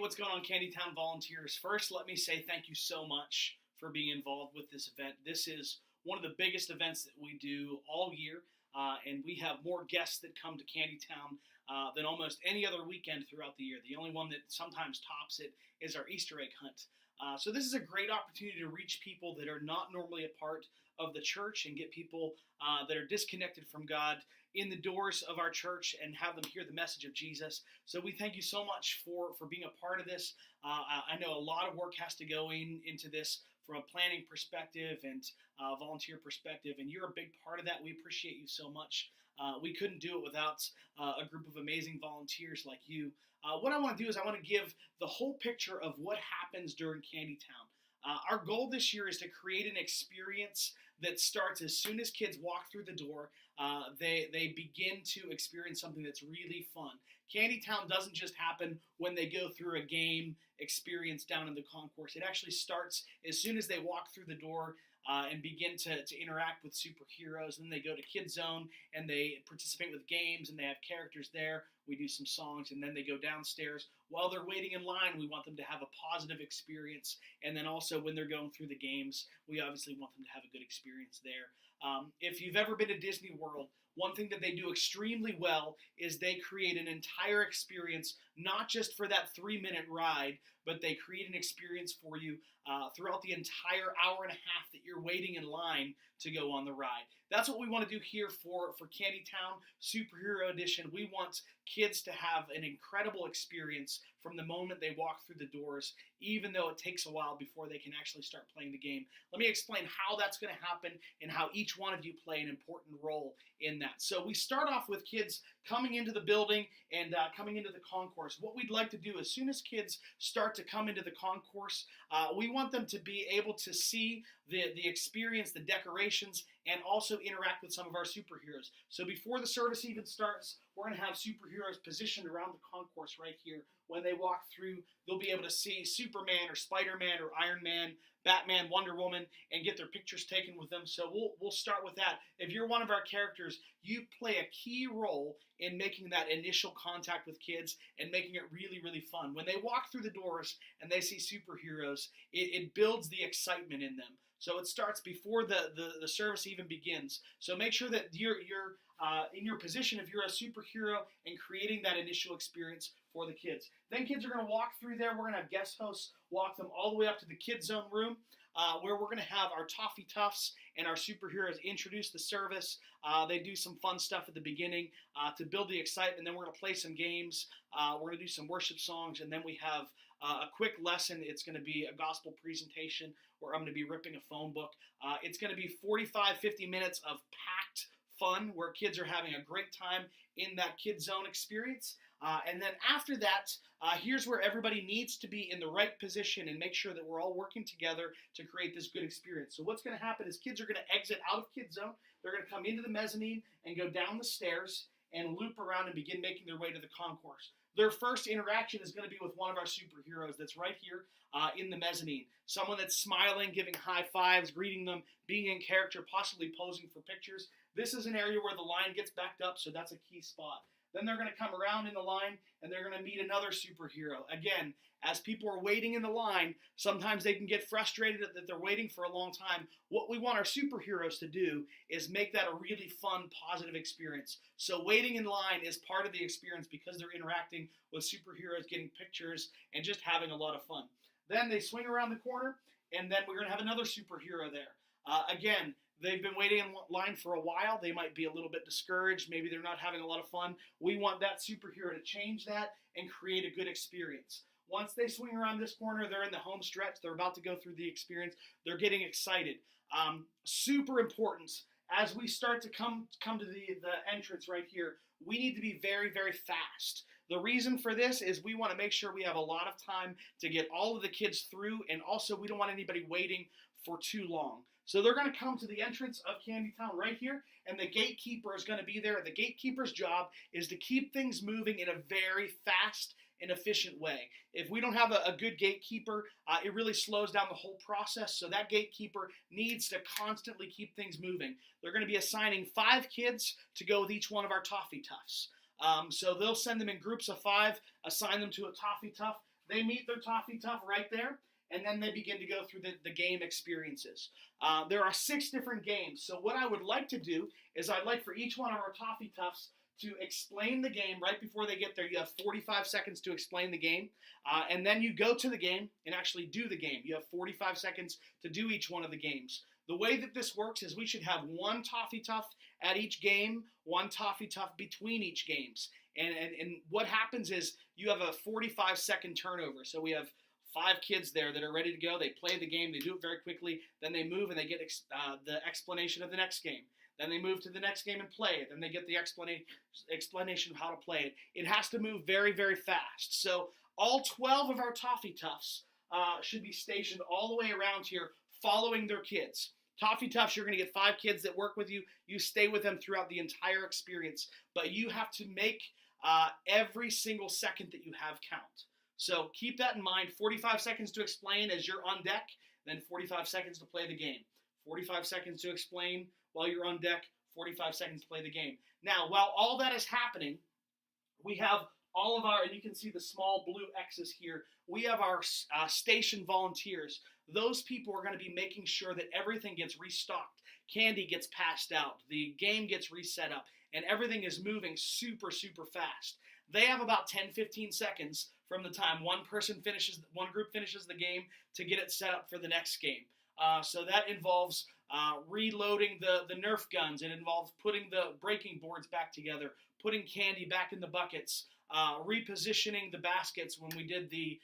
What's going on, Candytown volunteers? First, let me say thank you so much for being involved with this event. This is one of the biggest events that we do all year, and we have more guests that come to Candytown than almost any other weekend throughout the year. The only one that sometimes tops it is our Easter egg hunt. So this is a great opportunity to reach people that are not normally a part of the church and get people that are disconnected from God in the doors of our church and have them hear the message of Jesus. So we thank you so much for being a part of this. I know a lot of work has to go into this from a planning perspective and volunteer perspective, and you're a big part of that. We appreciate you so much. We couldn't do it without a group of amazing volunteers like you. What I want to do is I want to give the whole picture of what happens during Candytown. Our goal this year is to create an experience that starts as soon as kids walk through the door. They begin to experience something that's really fun. Candytown doesn't just happen when they go through a game experience down in the concourse. It actually starts as soon as they walk through the door and begin to interact with superheroes. And then they go to Kid Zone and they participate with games and they have characters there. We do some songs and then they go downstairs. While they're waiting in line, we want them to have a positive experience. And then also when they're going through the games, we obviously want them to have a good experience there. If you've ever been to Disney World, one thing that they do extremely well is they create an entire experience, not just for that 3-minute ride, but they create an experience for you throughout the entire hour and a half that you're waiting in line to go on the ride. That's what we want to do here for Candytown Superhero Edition. We want kids to have an incredible experience from the moment they walk through the doors, even though it takes a while before they can actually start playing the game. Let me explain how that's going to happen and how each one of you play an important role in that. So we start off with kids coming into the building and coming into the concourse. What we'd like to do as soon as kids start to come into the concourse, we want them to be able to see the experience, the decorations, and also interact with some of our superheroes. So before the service even starts, we're going to have superheroes positioned around the concourse right here. When they walk through, they'll be able to see Superman or Spider-Man or Iron Man, Batman, Wonder Woman, and get their pictures taken with them. So we'll start with that. If you're one of our characters, you play a key role in making that initial contact with kids and making it really, really fun. When they walk through the doors and they see superheroes, it builds the excitement in them. So it starts before the service even begins. So make sure that you're in your position if you're a superhero and creating that initial experience for the kids. Then kids are going to walk through there. We're going to have guest hosts walk them all the way up to the Kid Zone room where we're going to have our Toffee Toughs and our superheroes introduce the service. They do some fun stuff at the beginning to build the excitement. Then we're going to play some games. We're going to do some worship songs. And then we have a quick lesson. It's going to be a gospel presentation where I'm going to be ripping a phone book. It's going to be 45, 50 minutes of packed fun where kids are having a great time in that Kid Zone experience. And then after that, here's where everybody needs to be in the right position and make sure that we're all working together to create this good experience. So what's going to happen is kids are going to exit out of Kid Zone. They're going to come into the mezzanine and go down the stairs and loop around and begin making their way to the concourse. Their first interaction is going to be with one of our superheroes that's right here in the mezzanine. Someone that's smiling, giving high fives, greeting them, being in character, possibly posing for pictures. This is an area where the line gets backed up, so that's a key spot. Then they're going to come around in the line, and they're going to meet another superhero. Again, as people are waiting in the line, sometimes they can get frustrated that they're waiting for a long time. What we want our superheroes to do is make that a really fun, positive experience. So waiting in line is part of the experience because they're interacting with superheroes, getting pictures, and just having a lot of fun. Then they swing around the corner, and then we're going to have another superhero there. Again, they've been waiting in line for a while. They might be a little bit discouraged. Maybe they're not having a lot of fun. We want that superhero to change that and create a good experience. Once they swing around this corner, they're in the home stretch. They're about to go through the experience. They're getting excited. Super important. As we start to come to the entrance right here, we need to be very, very fast. The reason for this is we want to make sure we have a lot of time to get all of the kids through, and also we don't want anybody waiting for too long. So they're going to come to the entrance of Candytown right here, and the gatekeeper is going to be there. The gatekeeper's job is to keep things moving in a very fast and efficient way. If we don't have a good gatekeeper, it really slows down the whole process. So that gatekeeper needs to constantly keep things moving. They're going to be assigning 5 kids to go with each one of our Toffee Toughs. So they'll send them in groups of 5, assign them to a Toffee Tough. they meet their Toffee Tough right there, and then they begin to go through the game experiences. There are 6 different games. So what I would like to do is I'd like for each one of our Toffee Toughs to explain the game right before they get there. You have 45 seconds to explain the game, and then you go to the game and actually do the game. You have 45 seconds to do each one of the games. The way that this works is we should have one Toffee Tough at each game, one Toffee Tough between each games. And what happens is you have a 45-second turnover. So we have 5 kids there that are ready to go. They play the game. They do it very quickly. Then they move and they get the explanation of the next game. Then they move to the next game and play it. Then they get the explanation of how to play it. It has to move very, very fast. So all 12 of our Toffee Toughs should be stationed all the way around here following their kids. Toffee Toughs, you're going to get 5 kids that work with you. You stay with them throughout the entire experience. But you have to make every single second that you have count. So keep that in mind. 45 seconds to explain as you're on deck, then 45 seconds to play the game. 45 seconds to explain while you're on deck, 45 seconds to play the game. Now, while all that is happening, we have all of our, and you can see the small blue X's here, we have our station volunteers. Those people are going to be making sure that everything gets restocked, candy gets passed out, the game gets reset up, and everything is moving super, super fast. They have about 10-15 seconds from the time one group finishes the game to get it set up for the next game. So that involves reloading the Nerf guns. It involves putting the breaking boards back together, putting candy back in the buckets, repositioning the baskets when we did the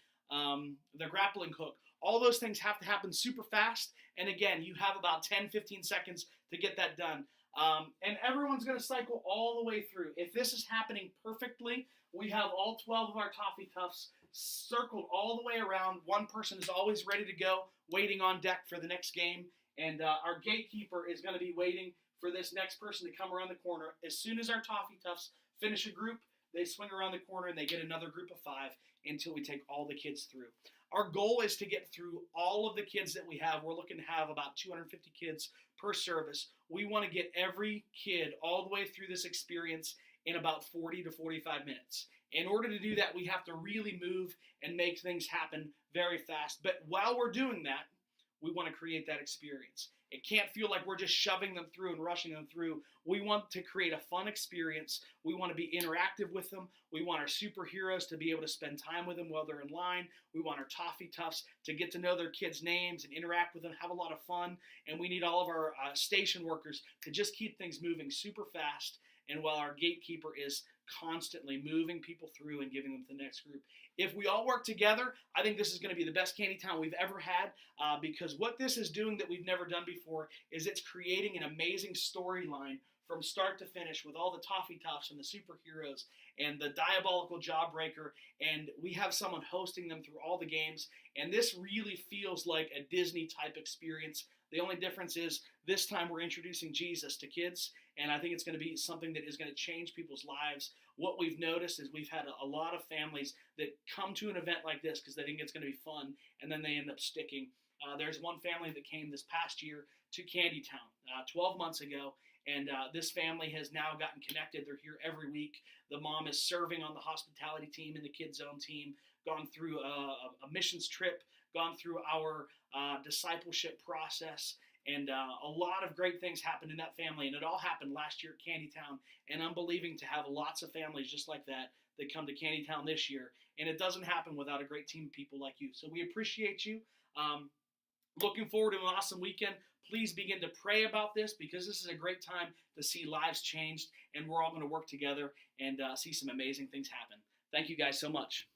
grappling hook. All those things have to happen super fast. And again, you have about 10-15 seconds to get that done. And everyone's going to cycle all the way through. If this is happening perfectly, we have all 12 of our Toffee Toughs circled all the way around. One person is always ready to go, waiting on deck for the next game. And our gatekeeper is going to be waiting for this next person to come around the corner. As soon as our Toffee Toughs finish a group, they swing around the corner and they get another group of 5 until we take all the kids through. Our goal is to get through all of the kids that we have. We're looking to have about 250 kids per service. We want to get every kid all the way through this experience in about 40 to 45 minutes. In order to do that, we have to really move and make things happen very fast. But while we're doing that, we want to create that experience. It can't feel like we're just shoving them through and rushing them through. We want to create a fun experience. We want to be interactive with them. We want our superheroes to be able to spend time with them while they're in line. We want our Toffee Toughs to get to know their kids' names and interact with them, have a lot of fun. And we need all of our station workers to just keep things moving super fast. And while our gatekeeper is constantly moving people through and giving them to the next group. If we all work together, I think this is going to be the best Candytown we've ever had, because what this is doing that we've never done before is it's creating an amazing storyline from start to finish with all the Toffee Toughs and the superheroes and the diabolical jawbreaker, and we have someone hosting them through all the games, and this really feels like a Disney type experience. The only difference is this time we're introducing Jesus to kids, and I think it's going to be something that is going to change people's lives. What we've noticed is we've had a lot of families that come to an event like this because they think it's going to be fun, and then they end up sticking. There's one family that came this past year to Candytown 12 months ago, and this family has now gotten connected. They're here every week. The mom is serving on the hospitality team and the Kids Zone team, gone through a missions trip, gone through our discipleship process, and a lot of great things happened in that family, and it all happened last year at Candytown, and I'm believing to have lots of families just like that come to Candytown this year, and it doesn't happen without a great team of people like you. So we appreciate you. Looking forward to an awesome weekend. Please begin to pray about this, because this is a great time to see lives changed, and we're all going to work together and see some amazing things happen. Thank you guys so much.